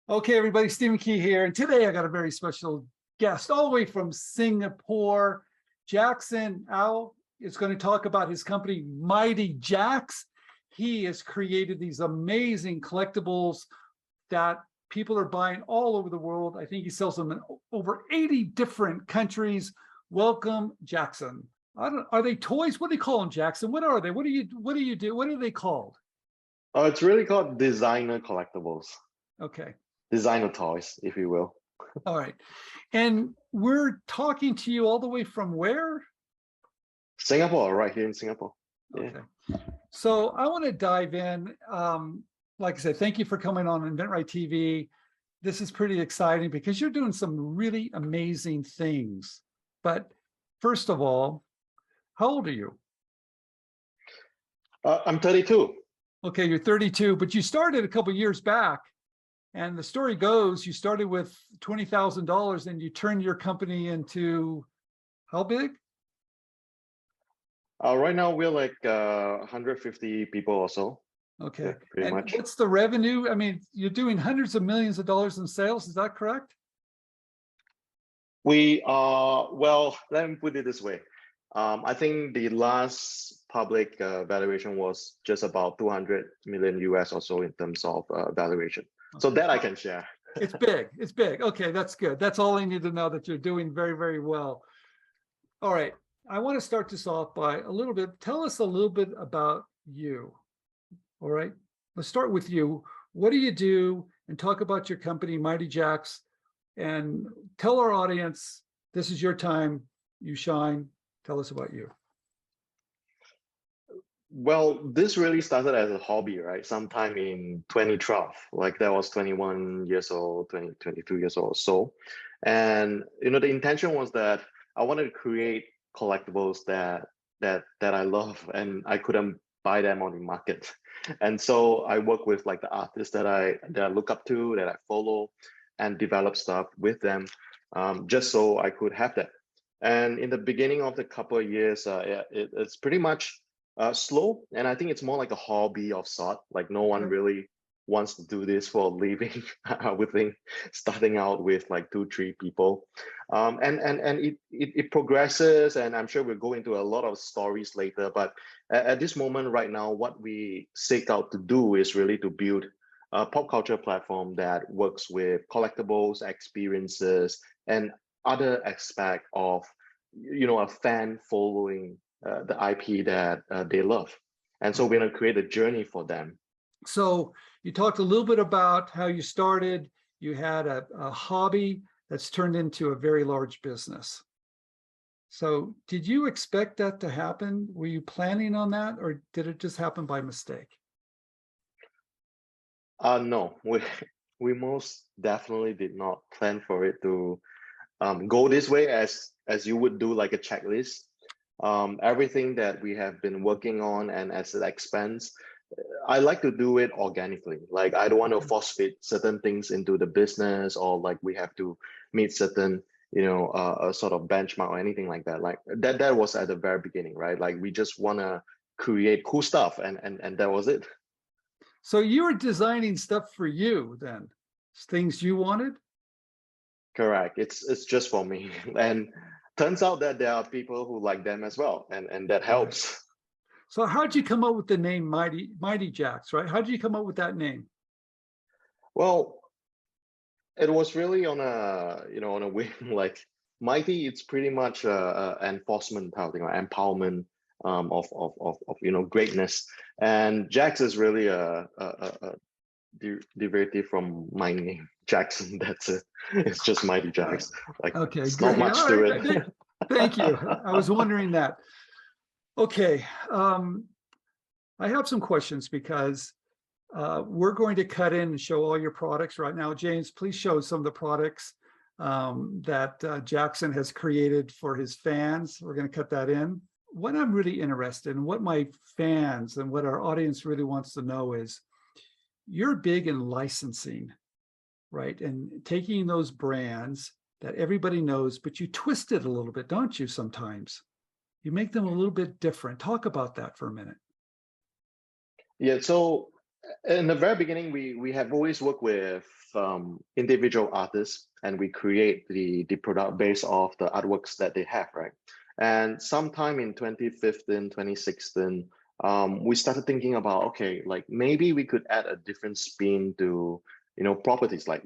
Okay, everybody, Stephen Key here, and today I got a very special guest all the way from Singapore. Jackson Ao is going to talk about his company, Mighty Jaxx. He has created these amazing collectibles that people are buying all over the world. I think he sells them in over 80 different countries. Welcome, Jackson. Are they toys? What do you call them, Jackson? What are they? What do you do? What are they called? Oh, it's really called designer collectibles, Okay. designer toys, if you will. All right. And we're talking to you all the way from where? Singapore, right here in Singapore. Yeah. Okay. So I want to dive in. Like I said, thank you for coming on inventRightTV. This is pretty exciting because you're doing some really amazing things. But first of all, how old are you? I'm 32. Okay, you're 32, but you started a couple years back. And the story goes, you started with $20,000 and you turned your company into how big? Right now, we're like 150 people or so. Okay. Yeah, pretty And much. what's the revenue? I mean, you're doing hundreds of millions of dollars in sales. Is that correct? We are, well, let me put it this way. I think the last public valuation was just about 200 million US or so in terms of valuation. Okay. So that I can share. It's big. It's big. Okay, that's good. That's all I need to know, that you're doing very, very well. All right. I want to start this off by tell us a little bit about you. All right. Let's start with you. What do you do? And talk about your company, Mighty Jaxx, and tell our audience, this is your time. You shine. Tell us about you. Well, this really started as a hobby, right? Sometime in 2012, like that was 21 years old, 22 years old or so. And, the intention was that I wanted to create collectibles that I love, and I couldn't buy them on the market. And so I work with like the artists that I look up to, that I follow, and develop stuff with them, just so I could have that. And in the beginning of the couple of years, it's pretty much slow, and I think it's more like a hobby of sort. Like no one really wants to do this for a living. I would think, starting out with like 2-3 people, and it progresses, and I'm sure we'll go into a lot of stories later. But at this moment, right now, what we seek out to do is really to build a pop culture platform that works with collectibles, experiences, and other aspect of a fan following the IP that they love. And so we're going to create a journey for them. So you talked a little bit about how you started. You had a hobby that's turned into a very large business. So did you expect that to happen? Were you planning on that, or did it just happen by mistake? No, we most definitely did not plan for it to go this way, as you would do like a checklist. Everything that we have been working on, and as an expense, I like to do it organically. Like I don't want to force fit certain things into the business, or like we have to meet certain, a sort of benchmark or anything like that. Like that was at the very beginning, right? Like we just want to create cool stuff, and that was it. So you were designing stuff for you then, things you wanted? Correct. It's just for me. And turns out that there are people who like them as well, and that helps. So how'd you come up with the name Mighty Jaxx, right? How did you come up with that name? Well, it was really on a whim. Like Mighty, it's pretty much enforcement type thing, like empowerment of greatness. And Jaxx is really a derivative from my name, Jackson. That's it. It's just Mighty Jaxx. Like, okay, it's good. not much to it. Thank you. I was wondering that. Okay, I have some questions because we're going to cut in and show all your products right now. James, please show some of the products that Jackson has created for his fans. We're going to cut that in. What I'm really interested in, what my fans and what our audience really wants to know is, you're big in licensing, right? And taking those brands that everybody knows, but you twist it a little bit, don't you, sometimes? You make them a little bit different. Talk about that for a minute. Yeah, so In the very beginning, we have always worked with individual artists, and we create the product based off the artworks that they have, right? And sometime in 2015, 2016, we started thinking about, okay, like maybe we could add a different spin to, you know, properties like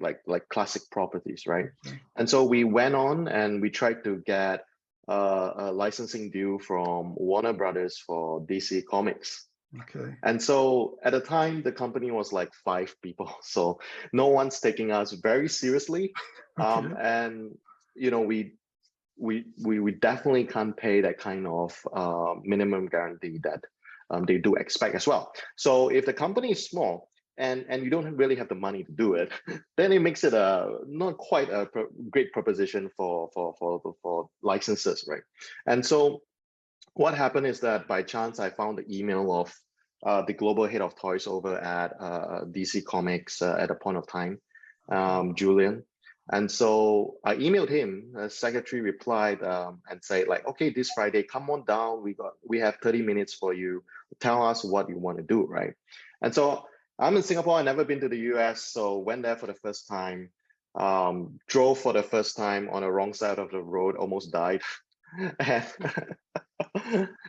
classic properties, right? Okay. And so we went on and we tried to get a licensing deal from Warner Brothers for DC Comics. Okay. And so at the time, the company was like 5 people, so no one's taking us very seriously. Okay. And you know, we definitely can't pay that kind of minimum guarantee that they do expect as well. So if the company is small and you don't really have the money to do it, then it makes it a not quite a great proposition for licenses, right? And so what happened is that by chance I found the email of the global head of toys over at DC Comics at a point of time, Julian. And so I emailed him. The secretary replied and said like, okay, this Friday, come on down. We have 30 minutes for you. Tell us what you want to do, right? And so I'm in Singapore. I've never been to the US, so went there for the first time. Drove for the first time on the wrong side of the road, almost died.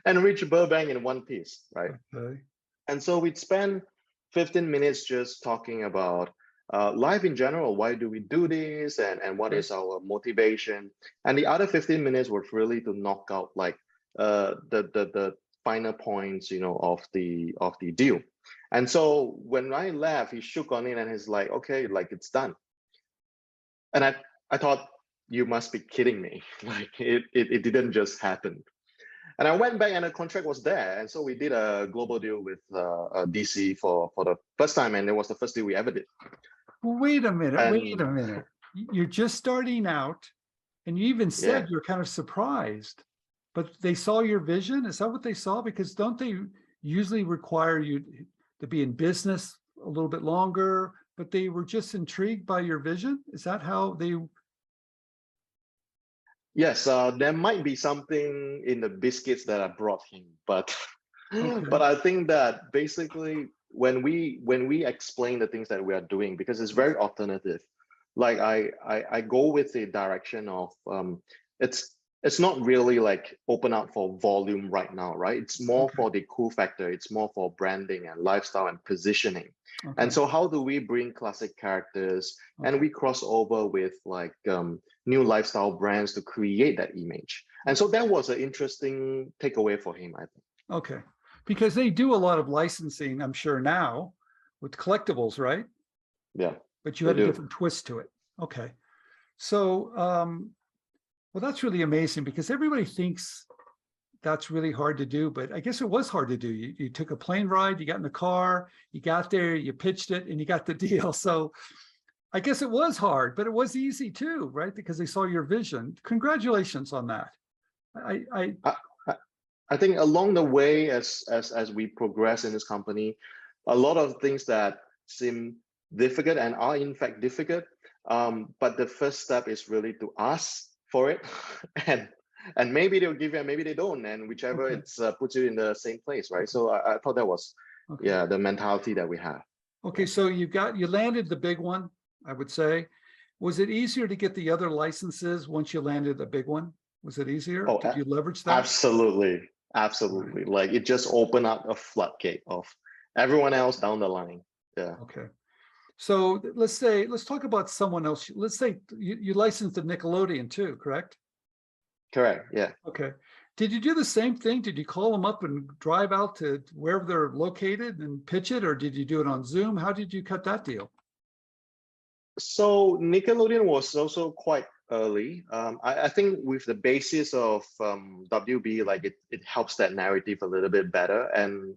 And reached Burbank in one piece, right? Okay. And so we'd spend 15 minutes just talking about life in general. Why do we do this? And what is our motivation? And the other 15 minutes was really to knock out like the finer points, you know, of the deal. And so when I left, he shook on it and he's like, okay, like it's done. And I thought, you must be kidding me. Like it didn't just happen. And I went back and the contract was there. And so we did a global deal with DC for the first time. And it was the first deal we ever did. Wait a minute. Wait a And minute. You're just starting out, and you even yeah, said you're kind of surprised, but they saw your vision. Is that what they saw? Because don't they usually require you to be in business a little bit longer, but they were just intrigued by your vision? Is that how they? yes, there might be something in the biscuits that I brought him, but Okay. but I think that basically when we explain the things that we are doing, because it's very alternative, like I go with the direction of it's not really like open up for volume right now, right? It's more Okay. for the cool factor. It's more for branding and lifestyle and positioning. Okay. And so how do we bring classic characters and Okay. we cross over with like new lifestyle brands to create that image? And so that was an interesting takeaway for him, I think. Okay. Because they do a lot of licensing, I'm sure now, with collectibles, right? Yeah, But you they had a do. different twist to it. Okay. So, well, that's really amazing because everybody thinks that's really hard to do, but I guess it was hard to do. You took a plane ride, you got in the car, you got there, you pitched it, and you got the deal. So I guess it was hard, but it was easy too, right? Because they saw your vision. Congratulations on that. I I, I I think along the way, as we progress in this company, a lot of things that seem difficult and are in fact difficult. But the first step is really to ask for it, and maybe they'll give you, and maybe they don't, and whichever Okay. it's puts you in the same place, right? So I thought that was Okay. yeah the mentality that we have. Okay. So you landed the big one, I would say. Was it easier to get the other licenses once you landed the big one? Was it easier? Oh, Did you leverage that? absolutely, Right. absolutely. Like it just opened up a floodgate of everyone else down the line. Yeah, Okay. So let's talk about someone else. Let's say you licensed the Nickelodeon too, correct? correct. Yeah. Okay. Did you do the same thing? Did you call them up and drive out to wherever they're located and pitch it, or did you do it on Zoom? How did you cut that deal? So Nickelodeon was also quite early. I think with the basis of WB, like it helps that narrative a little bit better. And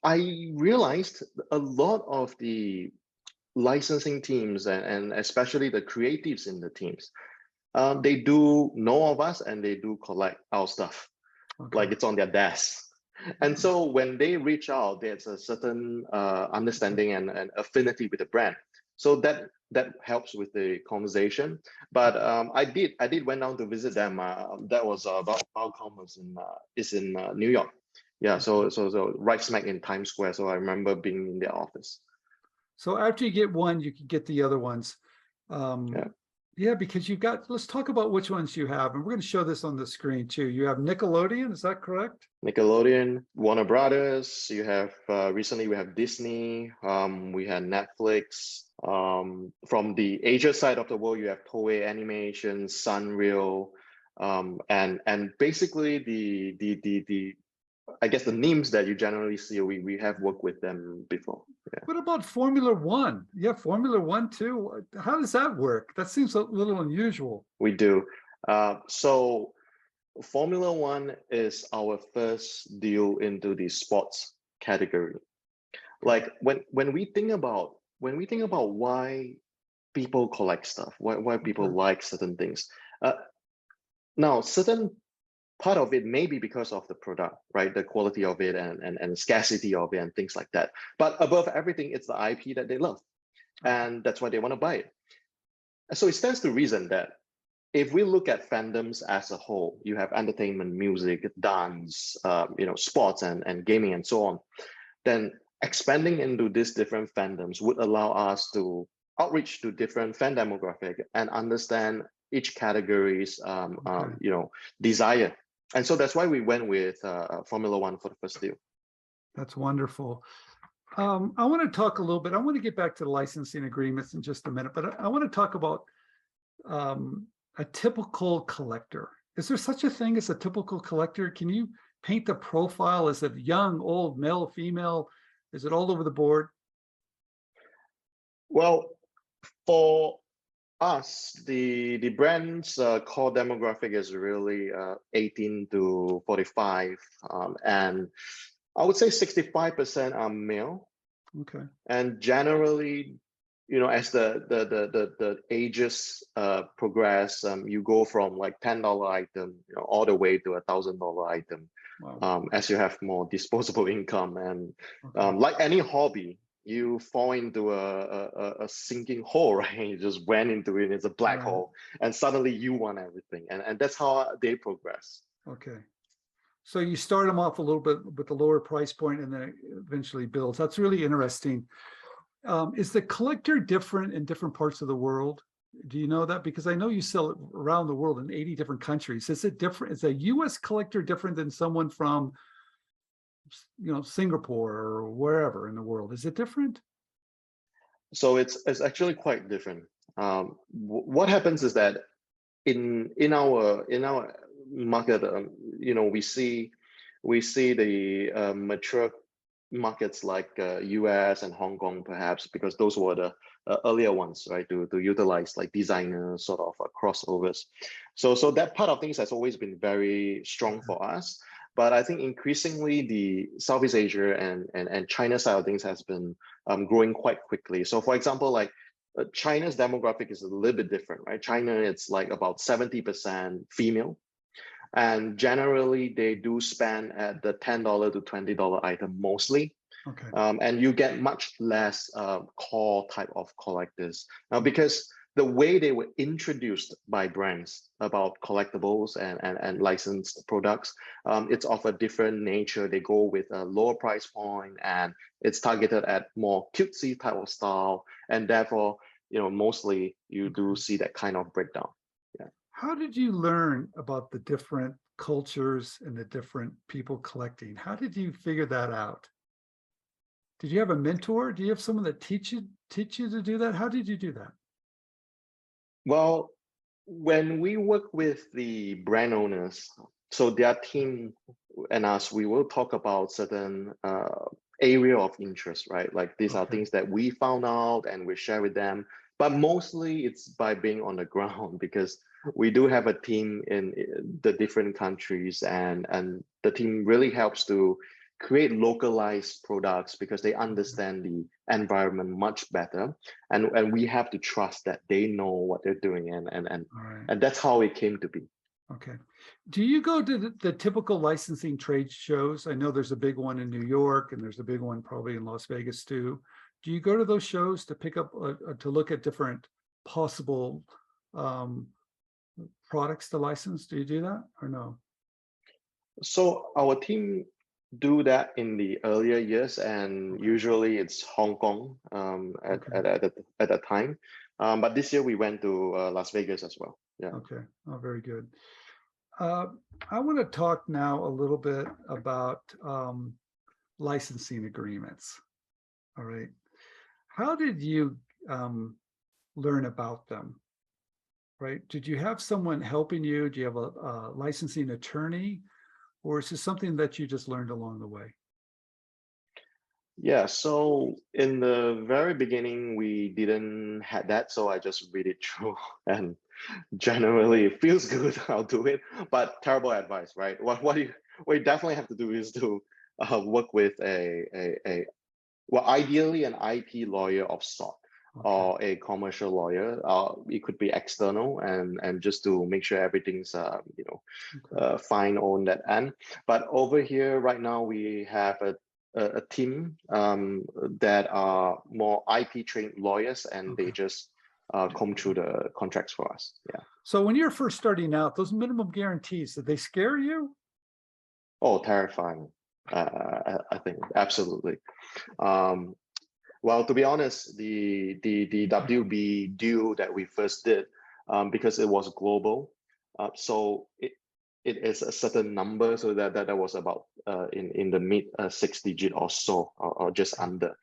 I realized a lot of the licensing teams and especially the creatives in the teams, they do know of us and they do collect our stuff. Okay. Like it's on their desk. And so when they reach out, there's a certain understanding and affinity with the brand. So that helps with the conversation. But I did went down to visit them. That was about Qualcomm is in New York, Yeah, so right smack in Times Square. So I remember being in their office. So after you get one, you can get the other ones. Yeah. Yeah, because you've got, let's talk about which ones you have. And we're going to show this on the screen too. You have Nickelodeon, is that correct? Nickelodeon, Warner Brothers. You have recently we have Disney. We had Netflix. From the Asia side of the world, you have Toei Animation, Sunreal, and basically the I guess the names that you generally see, we have worked with them before. Yeah. What about Formula One? Yeah, Formula One too. How does that work? That seems a little unusual. We do. So Formula One is our first deal into the sports category. Like when we think about why people collect stuff, why people Okay. like certain things. Now, certain part of it may be because of the product, right? The quality of it and scarcity of it and things like that. But above everything, it's the IP that they love. And that's why they want to buy it. So it stands to reason that if we look at fandoms as a whole, you have entertainment, music, dance, sports and gaming and so on, then expanding into these different fandoms would allow us to outreach to different fan demographic and understand each category's desire. And so that's why we went with Formula One for the first deal. That's wonderful. I want to talk a little bit. I want to get back to the licensing agreements in just a minute, but I want to talk about a typical collector. Is there such a thing as a typical collector? Can you paint the profile? Is it young, old, male, female? Is it all over the board? Well, for us, the brand's core demographic is really 18 to 45, and I would say 65% are male. Okay. And generally, as the ages progress, you go from like $10 item, all the way to $1,000 item. Wow. As you have more disposable income, and Okay. like any hobby, you fall into a sinking hole, right? You just went into it, it's a black Right. hole, and suddenly you want everything, and that's how they progress. Okay. So you start them off a little bit with the lower price point and then it eventually builds. That's really interesting. Is the collector different in different parts of the world? Do you know that? Because I know you sell it around the world in 80 different countries. Is it different? Is a US collector different than someone from, Singapore or wherever in the world? Is it different? So it's actually quite different. What happens is that in our market, we see the mature markets like US and Hong Kong, perhaps, because those were the earlier ones, right, to utilize like designer sort of crossovers. So that part of things has always been very strong for us. But I think increasingly the Southeast Asia and China side of things has been growing quite quickly. So for example, like China's demographic is a little bit different, right? China, it's like about 70% female. And generally, they do spend at the $10 to $20 item mostly. Okay. And you get much less core type of collectors. Now, because the way they were introduced by brands about collectibles and licensed products, it's of a different nature. They go with a lower price point, and it's targeted at more cutesy type of style. And therefore, mostly you do see that kind of breakdown. Yeah. How did you learn about the different cultures and the different people collecting? How did you figure that out? Did you have a mentor? Do you have someone that teach you to do that? How did you do that? Well, when we work with the brand owners, so their team and us, we will talk about certain area of interest, right? Like these are things that we found out and we share with them. But mostly it's by being on the ground, because we do have a team in the different countries, and the team really helps to create localized products because they understand the environment much better, and we have to trust that they know what they're doing, and that's how it came to be. Okay. Do you go to the typical licensing trade shows? I know there's a big one in New York and there's a big one probably in Las Vegas too. Do you go to those shows to pick up to look at different possible products to license? Do you do that or no? So our team do that in the earlier years, and Okay. usually it's Hong Kong Okay. at that time. But this year we went to Las Vegas as well. Yeah. Okay. Oh, very good. Uh, I want to talk now a little bit about licensing agreements. All right. How did you learn about them? Right? Did you have someone helping you? Do you have a licensing attorney, or is this something that you just learned along the way? Yeah, so in the very beginning, we didn't had that, so I just read it through, and generally it feels good. I'll do it, but terrible advice, right? What you definitely have to do is to work with a well, ideally an IP lawyer of sort Okay. or a commercial lawyer. It could be external, and just to make sure everything's Okay. fine on that end. But over here right now, we have a team that are more IP trained lawyers, and they Okay. just comb through the contracts for us. Yeah. So when you're first starting out, those minimum guarantees, did they scare you? Oh, terrifying. I think absolutely. Um, well, to be honest, the WB deal that we first did, because it was global, so it is a certain number, so that was about in the mid six digit or so, or just under.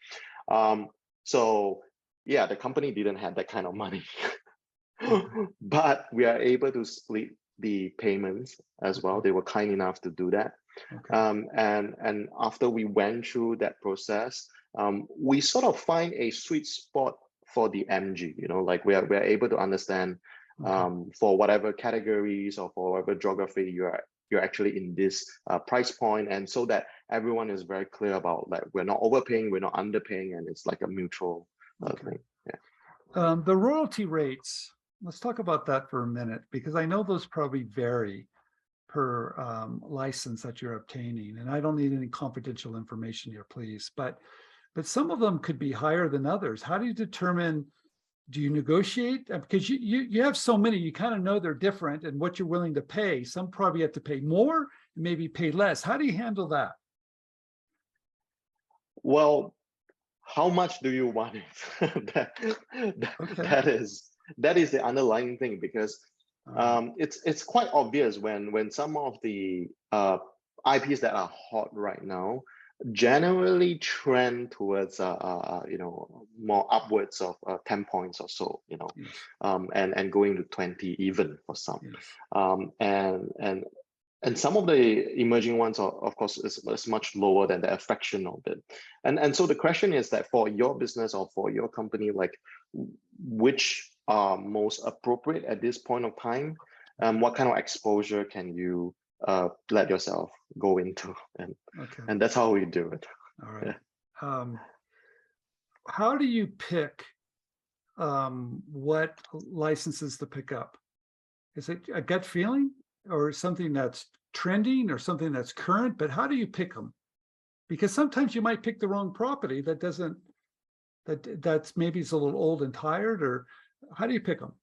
So yeah, the company didn't have that kind of money, Okay. but we are able to split the payments as well. Okay. They were kind enough to do that. Okay. And after we went through that process, we sort of find a sweet spot for the MG. Like we are able to understand Okay. for whatever categories or for whatever geography you're actually in this price point, and so that everyone is very clear about, like, we're not overpaying, we're not underpaying, and it's like a mutual Okay. thing. Yeah. The royalty rates, let's talk about that for a minute, because I know those probably vary per license that you're obtaining. And I don't need any confidential information here, please. But some of them could be higher than others. How do you determine, do you negotiate? Because you have so many, you kind of know they're different and what you're willing to pay. Some probably have to pay more, and maybe pay less. How do you handle that? Well, how much do you want it? Okay. That is the underlying thing, because All right. it's quite obvious when some of the IPs that are hot right now generally trend towards more upwards of 10 points or so, Yes. and going to 20 even for some. Yes. And some of the emerging ones are, of course, is much lower than a fraction of it. And so the question is that for your business or for your company, like, which are most appropriate at this point of time? What kind of exposure can you let yourself go into? Okay. And that's how we do it. All Yeah. right. How do you pick what licenses to pick up? Is it a gut feeling, or something that's trending, or something that's current? But how do you pick them? Because sometimes you might pick the wrong property that doesn't, that's maybe it's a little old and tired, or how do you pick them?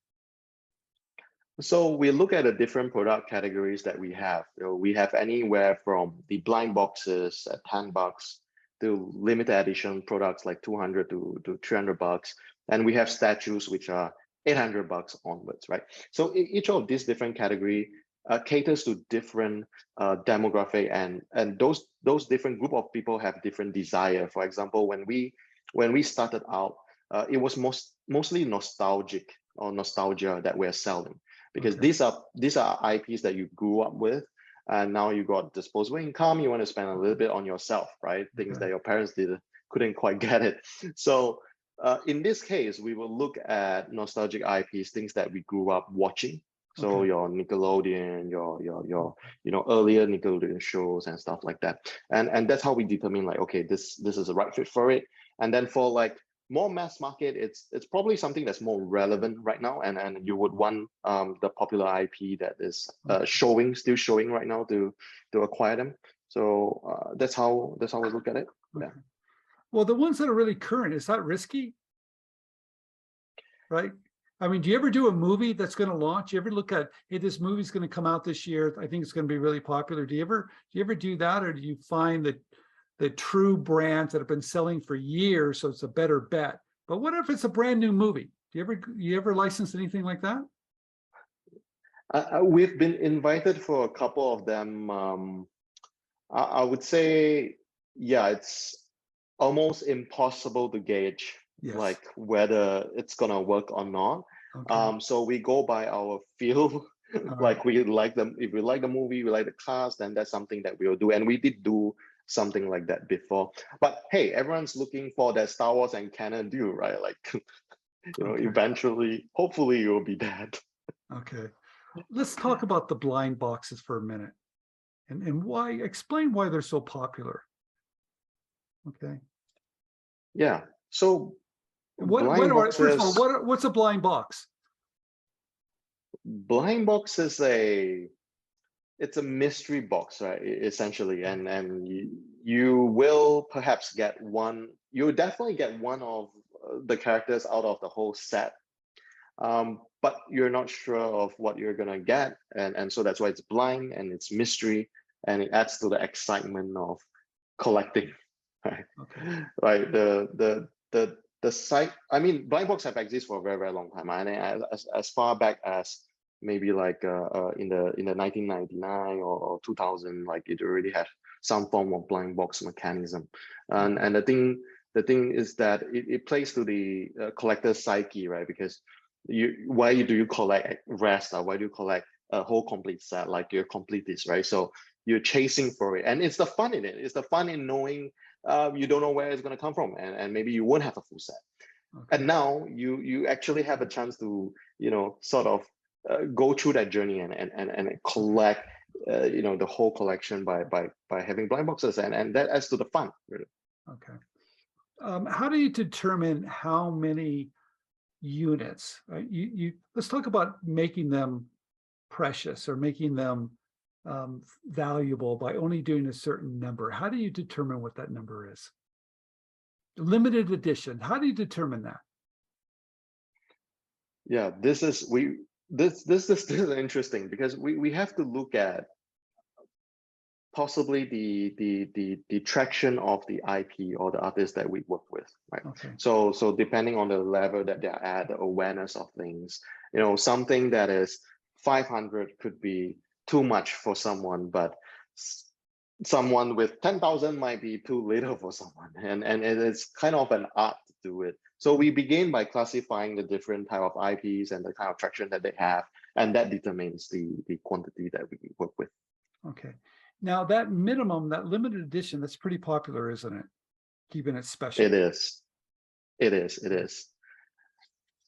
So we look at the different product categories that we have. We have anywhere from the blind boxes at $10 to limited edition products like 200 to $300, and we have statues which are $800 onwards, right? So each of these different category caters to different demographic, and those different group of people have different desire. For example, when we started out, it was mostly nostalgia that we're selling, because Okay. these are IPs that you grew up with, and now you got disposable income. You want to spend a little bit on yourself, right? Things Okay. that your parents couldn't quite get it. So in this case, we will look at nostalgic IPs, things that we grew up watching. So Okay. your Nickelodeon, your earlier Nickelodeon shows and stuff like that, and that's how we determine, like, okay, this is the right fit for it. And then for, like, more mass market, it's probably something that's more relevant right now, and you would want the popular IP that is still showing right now to acquire them. So that's how we look at it. Yeah. Well, the ones that are really current, is that risky? Right? I mean, do you ever do a movie that's going to launch? You ever look at, hey, this movie's going to come out this year. I think it's going to be really popular. Do you ever do that, or do you find that the true brands that have been selling for years, so it's a better bet? But what if it's a brand new movie? You ever license anything like that? We've been invited for a couple of them. I would say, yeah, it's almost impossible to gauge Yes. like whether it's gonna work or not. Okay. So we go by our feel. All Like right. we like them, if we like the movie, we like the cast, then that's something that we'll do. And we did do something like that before. But hey, everyone's looking for that Star Wars and canon deal, right? Like, Okay. eventually, hopefully you'll be that. Okay. Let's talk about the blind boxes for a minute, and why. Explain why they're so popular. Okay. Yeah. So What blind are, first of all, boxes, what's a blind box? blind box is it's a mystery box, right? Essentially, and you will perhaps get one. You'll definitely get one of the characters out of the whole set, but you're not sure of what you're gonna get, and so that's why it's blind and it's mystery, and it adds to the excitement of collecting, right? Okay. Right. The site. I mean, blind box have existed for a very long time. I mean, as far back as maybe like in the 1999 or 2000, like it already had some form of blind box mechanism, and the thing is that it plays to the collector's psyche, right? Because why do you collect rest, or why do you collect a whole complete set, like you're complete this, right? So you're chasing for it, and it's the fun in it. It's the fun in knowing you don't know where it's going to come from, and maybe you won't have a full set. Okay. And now you actually have a chance to sort of go through that journey and collect the whole collection by having blind boxes, and that adds to the fun, really. Okay. How do you determine how many units? Let's talk about making them precious or making them valuable by only doing a certain number. How do you determine what that number is? Limited edition. How do you determine that? Yeah, this is interesting, because we have to look at possibly the traction of the IP or the artist that we work with, right? Okay. So depending on the level that they're at, the awareness of things, something that is 500 could be too much for someone, but someone with 10,000 might be too little for someone, and it's kind of an art to do it. So we begin by classifying the different type of IPs and the kind of traction that they have, and that determines the quantity that we work with. Okay. Now that minimum, that limited edition, that's pretty popular, isn't it? Keeping it special. It is.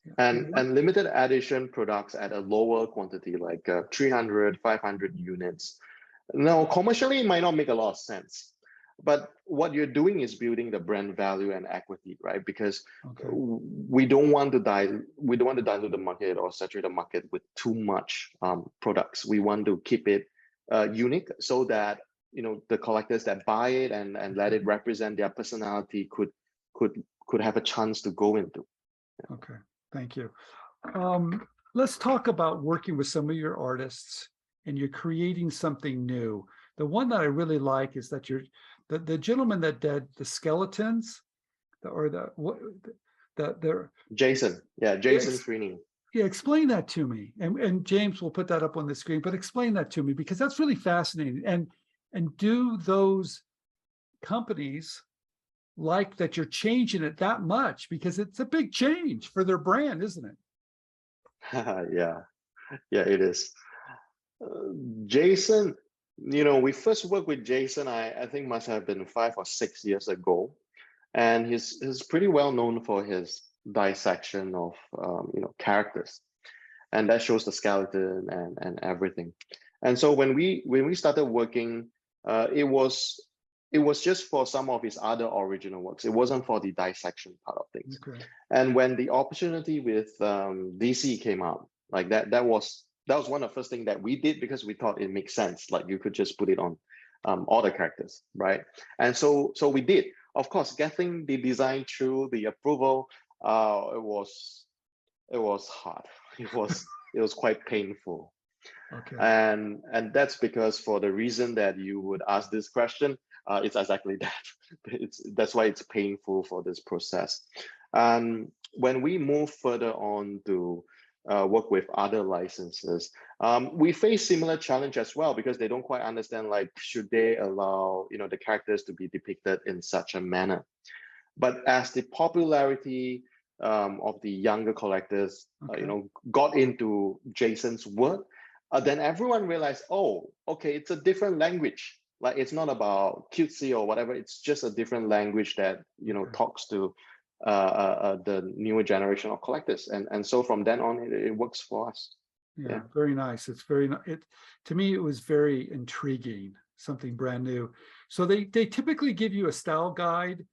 Yeah. And limited edition products at a lower quantity, like 300, 500 units. Now, commercially, it might not make a lot of sense, but what you're doing is building the brand value and equity, right? Because Okay. we don't want to dilute the market or saturate the market with too much products. We want to keep it unique, so that the collectors that buy it and let it represent their personality could have a chance to go into. Yeah. Okay, thank you. Let's talk about working with some of your artists and you're creating something new. The one that I really like is that the gentleman that did the skeletons, Jason, yeah, Jason Sweeney. Yeah, explain that to me. And James will put that up on the screen, but explain that to me, because that's really fascinating. And do those companies like that you're changing it that much? Because it's a big change for their brand, isn't it? Yeah, it is. Jason, we first worked with Jason, I think must have been 5 or 6 years ago. And he's pretty well known for his dissection of characters, and that shows the skeleton and everything. And so when we started working, it was just for some of his other original works. It wasn't for the dissection part of things. Okay. And when the opportunity with DC came out, like that was one of the first things that we did, because we thought it makes sense. Like you could just put it on all the characters, right? And so we did. Of course, getting the design through the approval, it was It was hard. It was quite painful. Okay. And that's because for the reason that you would ask this question, it's exactly that. That's why it's painful for this process. When we move further on to work with other licenses, we face similar challenge as well, because they don't quite understand, like, should they allow, you know, the characters to be depicted in such a manner. But as the popularity of the younger collectors, Okay. you know, got into Jason's work, then everyone realized, oh, okay, it's a different language. Like, it's not about cutesy or whatever. It's just a different language that, you know, Okay. talks to the newer generation of collectors. And so from then on, it works for us. Yeah, very nice. It's very, to me, it was very intriguing, something brand new. So they typically give you a style guide,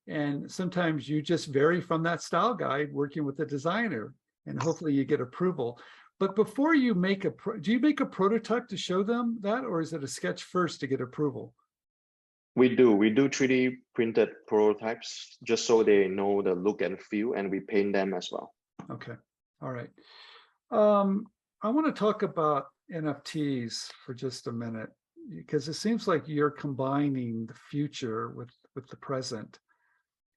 and sometimes you just vary from that style guide working with the designer, and hopefully you get approval. But before you make do you make a prototype to show them that, or is it a sketch first to get approval? We do 3D printed prototypes just so they know the look and feel, and we paint them as well. Okay, all right. I want to talk about NFTs for just a minute, because it seems like you're combining the future with the present,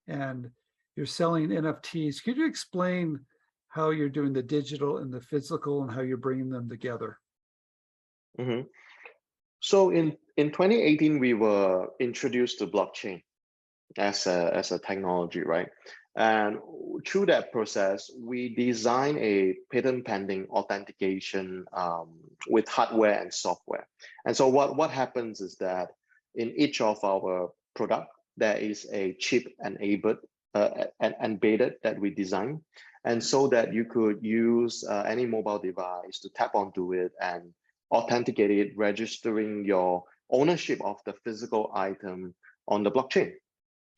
and you're selling NFTs. Could you explain how you're doing the digital and the physical and how you're bringing them together? Mhm. So in 2018, we were introduced to blockchain as a technology, right? And through that process, we design a patent pending authentication with hardware and software. And so what happens is that in each of our product, there is a chip enabled and embedded that we design. And so that you could use any mobile device to tap onto it and authenticate it, registering your ownership of the physical item on the blockchain.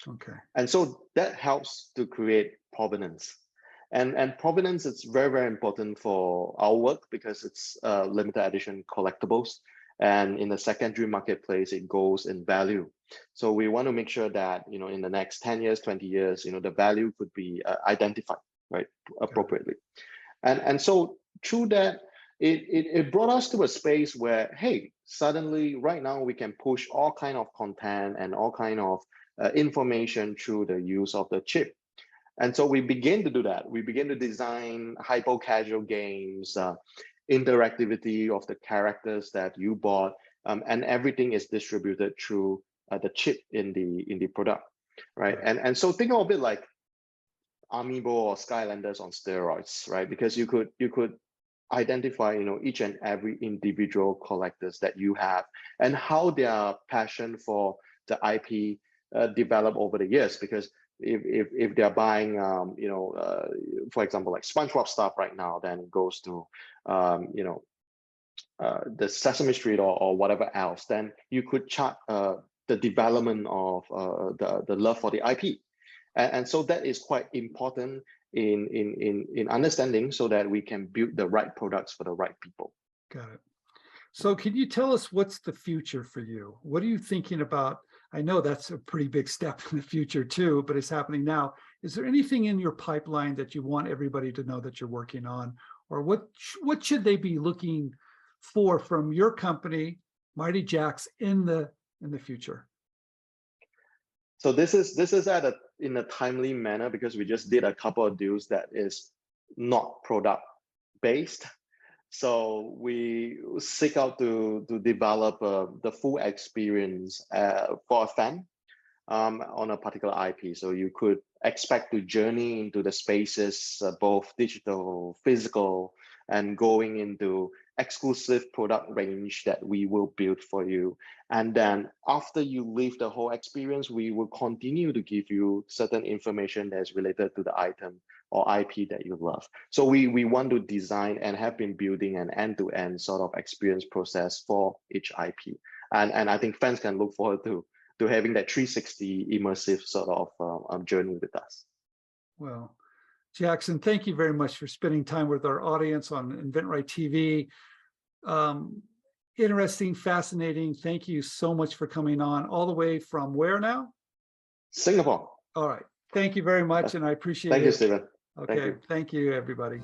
Okay. And so that helps to create provenance. And provenance is very, very important for our work, because it's limited edition collectibles. And in the secondary marketplace, it goes in value. So we want to make sure that, you know, in the next 10 years, 20 years, you know, the value could be identified, right, appropriately. And so through that, it brought us to a space where, hey, suddenly right now we can push all kind of content and all kind of information through the use of the chip. And so we begin to do that. We begin to design hyper casual games, interactivity of the characters that you bought, and everything is distributed through the chip in the product, right? And so think of it like Amiibo or Skylanders on steroids, right? Because you could identify, you know, each and every individual collectors that you have and how their passion for the IP develop over the years. Because if they're buying, you know, for example, like SpongeBob stuff right now, then it goes to, you know, the Sesame Street or whatever else, then you could chart the development of the love for the IP. And so that is quite important in understanding, so that we can build the right products for the right people. Got it. So can you tell us what's the future for you? What are you thinking about? I know that's a pretty big step in the future too, but it's happening now. Is there anything in your pipeline that you want everybody to know that you're working on? Or what should they be looking for from your company, Mighty Jaxx, in the future? So this is in a timely manner, because we just did a couple of deals that is not product based. So we seek out to develop the full experience for a fan on a particular IP. So you could expect to journey into the spaces, both digital, physical, and going into exclusive product range that we will build for you. And then after you leave the whole experience, we will continue to give you certain information that's related to the item or IP that you love. So we want to design and have been building an end-to-end sort of experience process for each IP. And I think fans can look forward to having that 360 immersive sort of journey with us. Well, Jackson, thank you very much for spending time with our audience on inventRightTV. Interesting, fascinating. Thank you so much for coming on all the way from where now? Singapore. All right. Thank you very much, and I appreciate it. Thank you, Stephen. Okay, you. thank you, everybody.